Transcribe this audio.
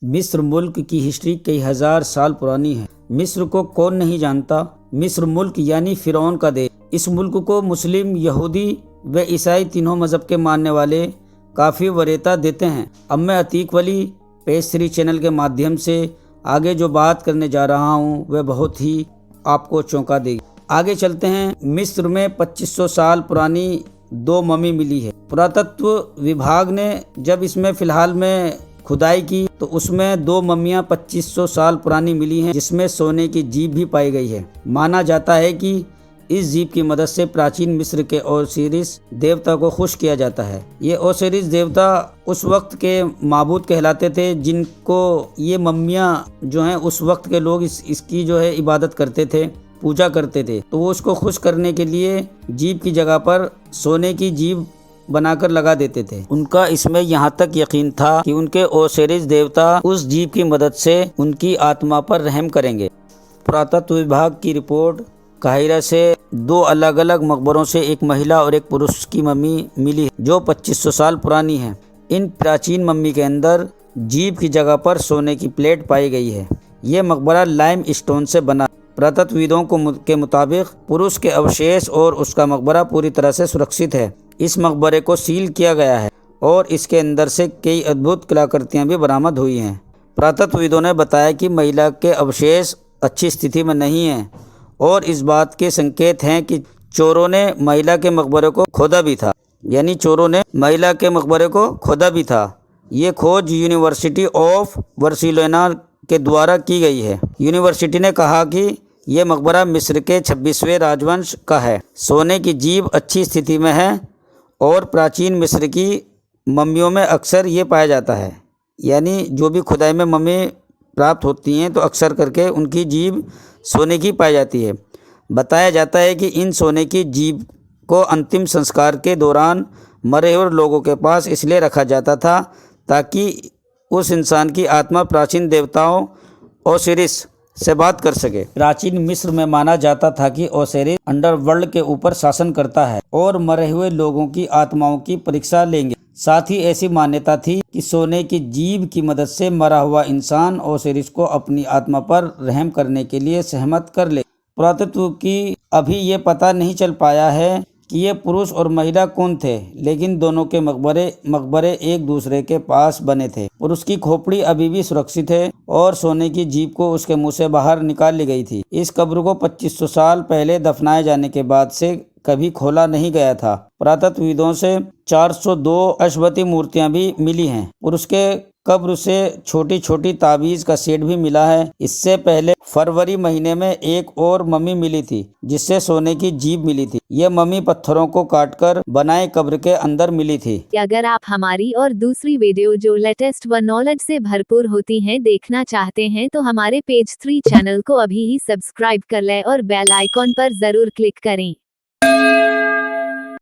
मिस्र मुल्क की हिस्ट्री कई हजार साल पुरानी है। मिस्र को कौन नहीं जानता। मिस्र मुल्क यानी फिरौन का देश। इस मुल्क को मुस्लिम, यहूदी व ईसाई तीनों मज़हब के मानने वाले काफ़ी वरीयता देते हैं। अब मैं अतीक वली पेज 3 चैनल के माध्यम से आगे जो बात करने जा रहा हूँ वह बहुत ही आपको चौंका देगी। आगे चलते हैं। मिस्र में 2500 साल पुरानी 2 मम्मी मिली है। पुरातत्व विभाग ने जब इसमें फ़िलहाल में खुदाई की तो उसमें 2 मम्मियाँ 2500 साल पुरानी मिली हैं, जिसमें सोने की जीभ भी पाई गई है। माना जाता है कि इस जीभ की मदद से प्राचीन मिस्र के ओसिरिस देवता को खुश किया जाता है। ये ओसिरिस देवता उस वक्त के माबूद कहलाते थे, जिनको ये मम्मियाँ जो हैं उस वक्त के लोग इसकी जो है इबादत करते थे, पूजा करते थे। तो वो उसको खुश करने के लिए जीभ की जगह पर सोने की जीभ बनाकर लगा देते थे। उनका इसमें यहाँ तक यकीन था कि उनके ओसिरिस देवता उस जीभ की मदद से उनकी आत्मा पर रहम करेंगे। पुरातत्व विभाग की रिपोर्ट काहिरा से 2 अलग अलग मकबरों से एक महिला और एक पुरुष की मम्मी मिली जो 2500 साल पुरानी है। इन प्राचीन मम्मी के अंदर जीभ की जगह पर सोने की प्लेट पाई गई है। ये मकबरा लाइम स्टोन से बना। पुरातत्वविदों के मुताबिक पुरुष के अवशेष और उसका मकबरा पूरी तरह से सुरक्षित है। इस मकबरे को सील किया गया है और इसके अंदर से कई अद्भुत कलाकृतियाँ भी बरामद हुई हैं। पुरातत्वविदों ने बताया कि महिला के अवशेष अच्छी स्थिति में नहीं हैं और इस बात के संकेत हैं कि चोरों ने महिला के मकबरे को खोदा भी था। यानी चोरों ने महिला के मकबरे को खोदा भी था। ये खोज यूनिवर्सिटी ऑफ बार्सिलोना के द्वारा की गई है। यूनिवर्सिटी ने कहा कि यह मकबरा मिस्र के 26वें राजवंश का है। सोने की जीभ अच्छी स्थिति में है और प्राचीन मिस्र की मम्मियों में अक्सर ये पाया जाता है। यानी जो भी खुदाई में मम्मी प्राप्त होती हैं तो अक्सर करके उनकी जीभ सोने की पाई जाती है। बताया जाता है कि इन सोने की जीभ को अंतिम संस्कार के दौरान मरे हुए लोगों के पास इसलिए रखा जाता था ताकि उस इंसान की आत्मा प्राचीन देवताओं ओसिरिस से बात कर सके। प्राचीन मिस्र में माना जाता था कि ओसिरिस अंडरवर्ल्ड के ऊपर शासन करता है और मरे हुए लोगों की आत्माओं की परीक्षा लेंगे। साथ ही ऐसी मान्यता थी कि सोने की जीभ की मदद से मरा हुआ इंसान ओसिरिस को अपनी आत्मा पर रहम करने के लिए सहमत कर ले। पुरातत्व की अभी ये पता नहीं चल पाया है कि ये पुरुष और महिला कौन थे, लेकिन दोनों के मकबरे एक दूसरे के पास बने थे। पुरुष की खोपड़ी अभी भी सुरक्षित है और सोने की जीभ को उसके मुंह से बाहर निकाल ली गई थी। इस कब्र को 2500 साल पहले दफनाए जाने के बाद से कभी खोला नहीं गया था। पुरातत्वविदों से 402 अश्वती मूर्तियां भी मिली हैं। पुरुष के कब्र से छोटी छोटी ताबीज का सेट भी मिला है। इससे पहले फरवरी महीने में एक और मम्मी मिली थी जिससे सोने की जीभ मिली थी। यह मम्मी पत्थरों को काटकर बनाए कब्र के अंदर मिली थी। अगर आप हमारी और दूसरी वीडियो जो लेटेस्ट व नॉलेज से भरपूर होती हैं देखना चाहते हैं तो हमारे पेज 3 चैनल को अभी ही सब्सक्राइब कर लें और बेल आइकॉन पर जरूर क्लिक करें।